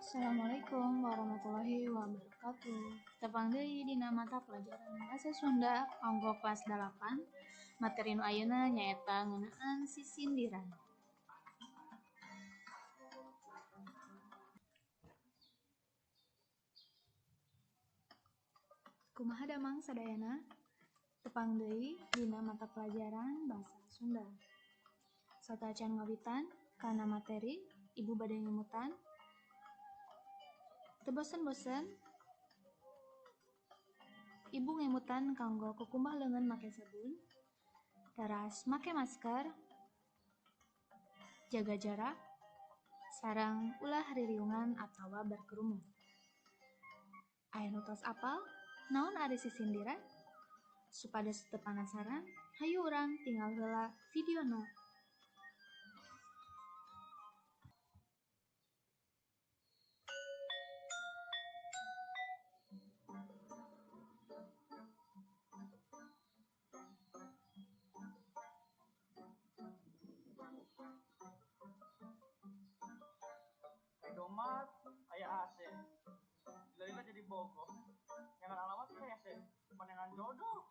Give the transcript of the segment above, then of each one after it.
Assalamualaikum warahmatullahi wabarakatuh. Tepang deui dina mata pelajaran Basa Sunda kanggo kelas 8. Materi nu ayeuna nyaeta ngeunaan sisindiran. Kumaha damang sadayana? Tepang deui dina mata pelajaran Basa Sunda. Satacan ngawitan kana materi, Ibu bade ngimutan. Teu bosen-bosen? Ibu ngimutan kanggo kukumbah leungeun make sabun, teras make masker, jaga jarak, sareng ulah ririungan atawa berkerumun. Aya nu tos apal naon ari sisindiran? Supados teu panasaran, hayu urang tinggal heula videona. Indomaret aya AC. Lila jadi bogoh. Jangan alamat kayak AC. Pandangan jodoh.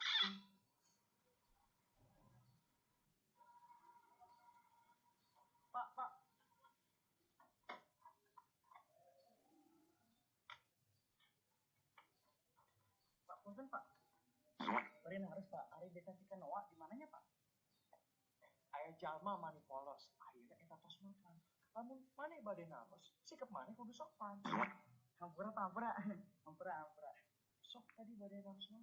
Pak. Pak, punten Pak. Bari harus Pak. Ari desa Cikanoa di mananya Pak? Aya jalma mani polos. Ayeuna eta tos makan. Lamun maneh bade naros, sikep maneh kudu sopan. Hampura. Sok tadi bade naros mah.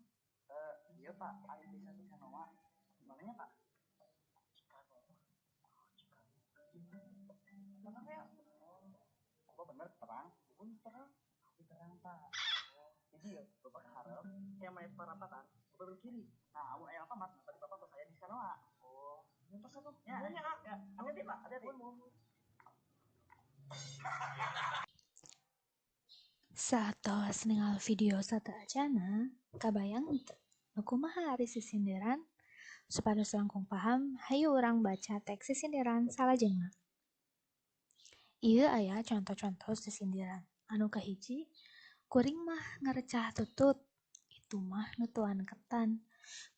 Iya Pak, ari desa Cikanoa. Di mananya Pak? Cikanoa. Tenang ya. Apa bener terang? Pun terang. Tapi terang Pak. Jadi ya, Bapak harap yang main perapatan, Bapak berkiri. Nah, amun aya alfamat, tadi Bapak pas saya di Cikanoa. Oh, yang pas satu. Ya. Hati-hati Pak, hati-hati. Satos ningali video sateuacanna, kabayang teu nu kumaha ari sisindiran? Supados langkung paham, hayu urang baca teks sisindiran salajengna. Ieu aya contoh-contoh sisindiran. Anu kahiji, kuring mah ngarecah tutut, itu mah nutuan ketan.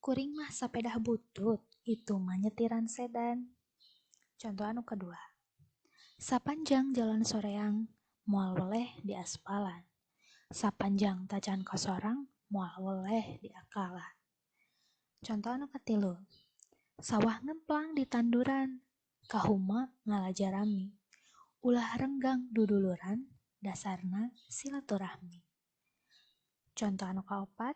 Kuring mah sapedah butut, itu mah nyetiran sedan. Contoh anu kedua, sapanjang jalan soreang, moal weleh di aspalan. Sapanjang tacan kosorang, moal weleh di akalan. Contoh anu katilu, sawah ngemplang di tanduran, kahuma ngalajarami. Ulah renggang duduluran, dasarna silaturahmi. Contoh anu kaopat,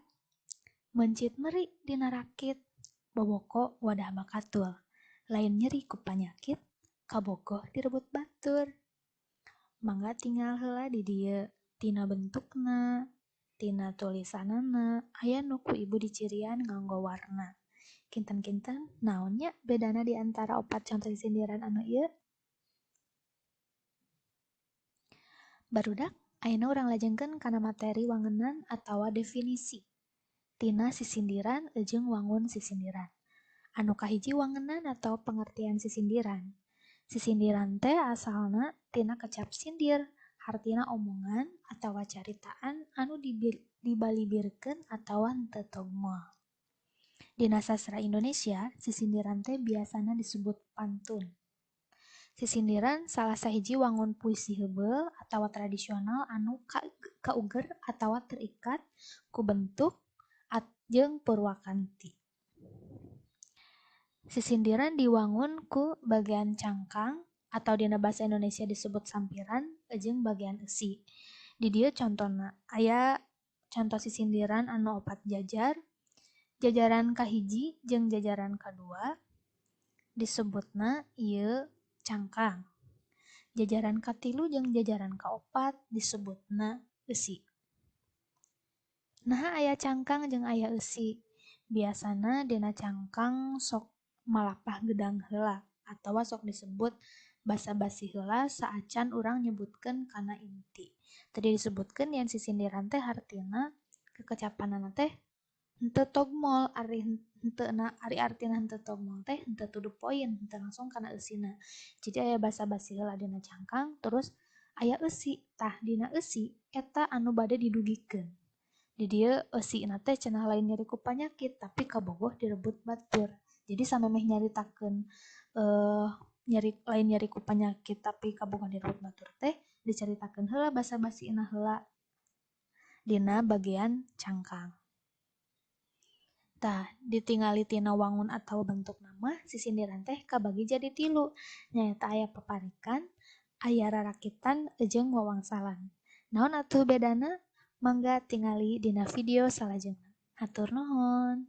mencit meri dina rakit, boboko wadah bakatul. Lain nyeri ku panyakit, kabogoh direbut batur. Mangga tinggal heula di dieu, tina bentukna, tina tulisanana, aya nu ku ibu dicirian nganggo warna. Kinten-kinten naon nya bedana di antara opat contoh sindiran anu ieu? Barudak, ayeuna urang lajengkeun kana materi wangunan atawa definisi tina sisindiran jeung wangun sisindiran. Anu kahiji wangunan atau pengertian sisindiran. Sisindiran teh asalna tina kecap sindir, hartina omongan atawa caritaan anu dibalibirkeun atawa henteu togmol. Dina sastra Indonesia, sisindiran teh biasana disebut pantun. Sisindiran salah sahiji wangun puisi heubeul atawa tradisional anu kauger atawa terikat ku bentuk jeung purwakanti. Sisindiran diwangun ku bagian cangkang atau dina basa Indonesia disebut sampiran jeung bagian eusi. Di dieu contona aya contoh sisindiran anu opat jajar, jajaran kahiji jeung jajaran kadua disebutna ieu cangkang. Jajaran katilu jeung jajaran kaopat disebutna eusi. Nah aya cangkang jeung aya eusi. Biasana dina cangkang sok malapah gedang heula atawa sok disebut basa-basi heula saacan urang nyebutkeun kana inti. Tadi disebutkeun yen sisindiran teh hartina kekecapanana teh henteu togmol, ari artina henteu togmol teh henteu to the point, henteu langsung kana eusina. Jadi aya basa-basi heula dina cangkang, terus aya eusi. Tah dina eusi eta anu bade didugikeun. Di dieu eusina teh cenah lain nyeri ku panyakit tapi kabogoh direbut batur. Jadi samemeh nyaritakeun nyeri ku panyakit tapi kabogoh direbut batur teh diceritakeun heula basa-basina heula dina bagian cangkang. Tah, ditingali tina wangun atau bentuk nama, sisindiran teh kabagi jadi 3. Nyaeta aya paparikan, aya rarakitan, jeung wawangsalan. Naon atuh bedana? Mangga tingali dina video salajengna. Hatur nuhun.